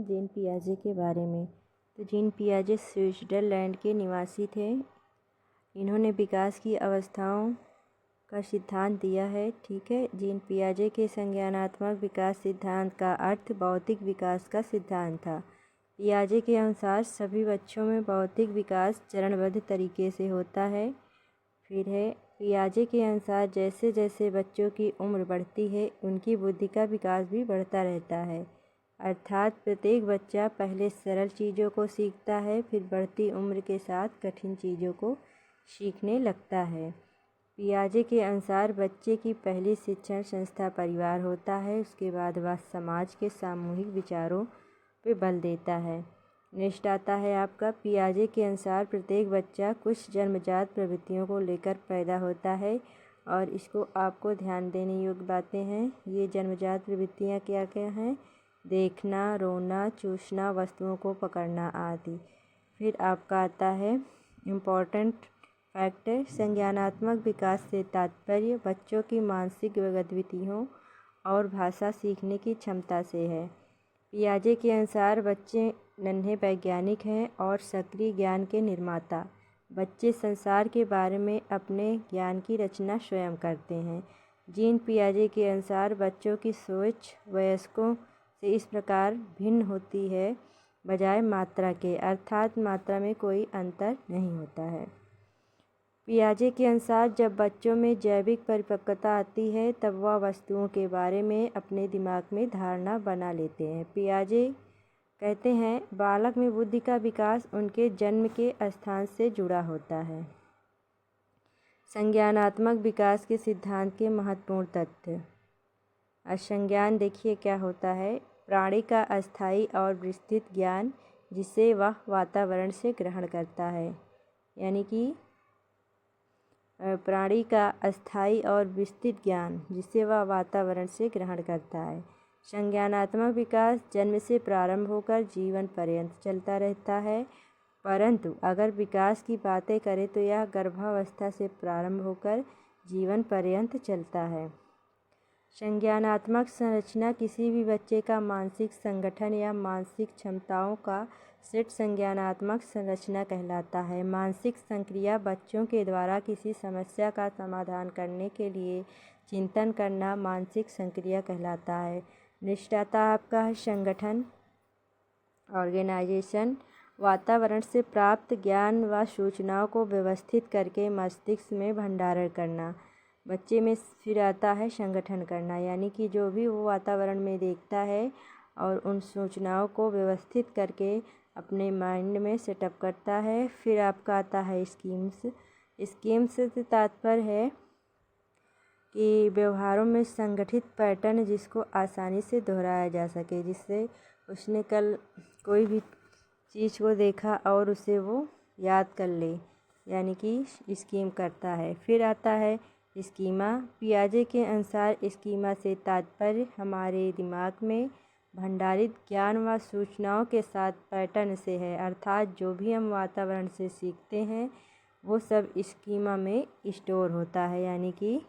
Gene पियाजे के बारे में। तो जीन पियाजे स्विट्ज़रलैंड के निवासी थे। इन्होंने विकास की अवस्थाओं का सिद्धांत दिया है। ठीक है, जीन पियाजे के संज्ञानात्मक विकास सिद्धांत का अर्थ बौद्धिक विकास का सिद्धांत था। पियाजे के अनुसार सभी बच्चों में बौद्धिक विकास चरणबद्ध तरीके से होता है। फिर है पियाजे के अनुसार जैसे जैसे बच्चों की उम्र बढ़ती है उनकी बुद्धि का विकास भी बढ़ता रहता है। अर्थात प्रत्येक बच्चा पहले सरल चीज़ों को सीखता है, फिर बढ़ती उम्र के साथ कठिन चीज़ों को सीखने लगता है। पियाजे के अनुसार बच्चे की पहली शिक्षण संस्था परिवार होता है, उसके बाद वह समाज के सामूहिक विचारों पे बल देता है। नेक्स्ट आता है आपका पियाजे के अनुसार प्रत्येक बच्चा कुछ जन्मजात प्रवृत्तियों को लेकर पैदा होता है और इसको आपको ध्यान देने योग्य बातें हैं। ये जन्मजात प्रवृत्तियाँ क्या क्या हैं? देखना, रोना, चूसना, वस्तुओं को पकड़ना आदि। फिर आपका आता है इम्पोर्टेंट फैक्टर। संज्ञानात्मक विकास से तात्पर्य बच्चों की मानसिक गतिविधियों और भाषा सीखने की क्षमता से है। पियाजे के अनुसार बच्चे नन्हे वैज्ञानिक हैं और सक्रिय ज्ञान के निर्माता। बच्चे संसार के बारे में अपने ज्ञान की रचना स्वयं करते हैं। जीन पियाजे के अनुसार बच्चों की सोच वयस्कों से इस प्रकार भिन्न होती है बजाय मात्रा के, अर्थात मात्रा में कोई अंतर नहीं होता है। पियाजे के अनुसार जब बच्चों में जैविक परिपक्वता आती है तब वह वस्तुओं के बारे में अपने दिमाग में धारणा बना लेते हैं। पियाजे कहते हैं बालक में बुद्धि का विकास उनके जन्म के स्थान से जुड़ा होता है। संज्ञानात्मक विकास के सिद्धांत के महत्वपूर्ण तथ्य। असंज्ञान देखिए क्या होता है। प्राणी का अस्थायी और विस्तृत ज्ञान जिसे वह वातावरण से ग्रहण करता है, यानी कि प्राणी का अस्थायी और विस्तृत ज्ञान जिसे वह वातावरण से ग्रहण करता है। संज्ञानात्मक विकास जन्म से प्रारंभ होकर जीवन पर्यंत चलता रहता है, परंतु अगर विकास की बातें करें तो यह गर्भावस्था से प्रारंभ होकर जीवन पर्यंत चलता है। संज्ञानात्मक संरचना किसी भी बच्चे का मानसिक संगठन या मानसिक क्षमताओं का सेट संज्ञानात्मक संरचना कहलाता है। मानसिक संक्रिया बच्चों के द्वारा किसी समस्या का समाधान करने के लिए चिंतन करना मानसिक संक्रिया कहलाता है। निष्ठाता आपका है संगठन, ऑर्गेनाइजेशन। वातावरण से प्राप्त ज्ञान व सूचनाओं को व्यवस्थित करके मस्तिष्क में भंडारण करना। बच्चे में फिर आता है संगठन करना, यानी कि जो भी वो वातावरण में देखता है और उन सूचनाओं को व्यवस्थित करके अपने माइंड में सेटअप करता है। फिर आपका आता है स्कीम्स। स्कीम्स से तात्पर्य है कि व्यवहारों में संगठित पैटर्न जिसको आसानी से दोहराया जा सके, जिससे उसने कल कोई भी चीज़ को देखा और उसे वो याद कर ले, यानी कि स्कीम करता है। फिर आता है स्कीमा। पियाजे के अनुसार स्कीमा से तात्पर्य हमारे दिमाग में भंडारित ज्ञान व सूचनाओं के साथ पैटर्न से है, अर्थात जो भी हम वातावरण से सीखते हैं वो सब स्कीमा में स्टोर होता है, यानी कि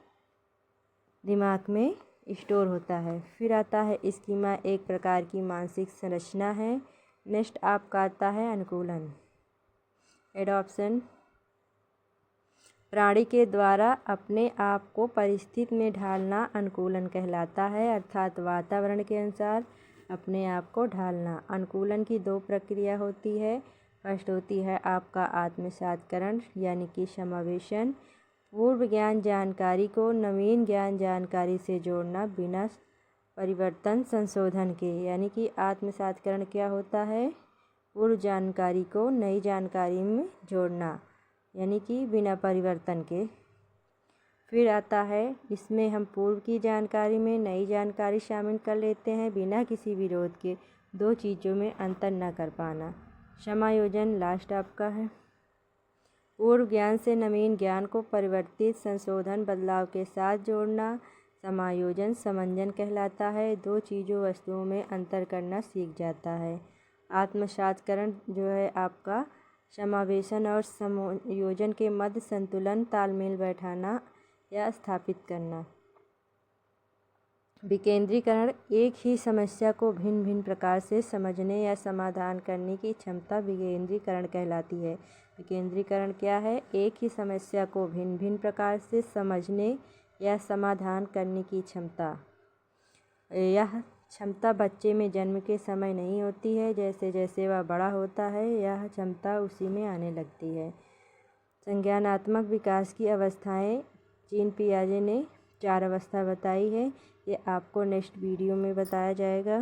दिमाग में स्टोर होता है। फिर आता है स्कीमा एक प्रकार की मानसिक संरचना है। नेक्स्ट आपका आता है अनुकूलन, एडॉप्शन। प्राणी के द्वारा अपने आप को परिस्थिति में ढालना अनुकूलन कहलाता है, अर्थात वातावरण के अनुसार अपने आप को ढालना। अनुकूलन की दो प्रक्रिया होती है। फर्स्ट होती है आपका आत्मसातकरण, यानी कि समावेशन। पूर्व ज्ञान जानकारी को नवीन ज्ञान जानकारी से जोड़ना बिना परिवर्तन संशोधन के, यानी कि आत्मसातकरण क्या होता है? पूर्व जानकारी को नई जानकारी में जोड़ना, यानी कि बिना परिवर्तन के। फिर आता है इसमें हम पूर्व की जानकारी में नई जानकारी शामिल कर लेते हैं बिना किसी विरोध के। दो चीज़ों में अंतर न कर पाना। समायोजन लास्ट आपका है। पूर्व ज्ञान से नवीन ज्ञान को परिवर्तित संशोधन बदलाव के साथ जोड़ना समायोजन समंजन कहलाता है। दो चीज़ों वस्तुओं में अंतर करना सीख जाता है। आत्मसातकरण जो है आपका समावेशन और समायोजन के मध्य संतुलन तालमेल बैठाना या स्थापित करना। विकेंद्रीकरण एक ही समस्या को भिन्न भिन्न प्रकार से समझने या समाधान करने की क्षमता विकेंद्रीकरण कहलाती है। विकेंद्रीकरण क्या है? एक ही समस्या को भिन्न भिन्न प्रकार से समझने या समाधान करने की क्षमता। यह क्षमता बच्चे में जन्म के समय नहीं होती है, जैसे जैसे वह बड़ा होता है यह क्षमता उसी में आने लगती है। संज्ञानात्मक विकास की अवस्थाएं जीन पियाजे ने 4 अवस्था बताई है। ये आपको नेक्स्ट वीडियो में बताया जाएगा।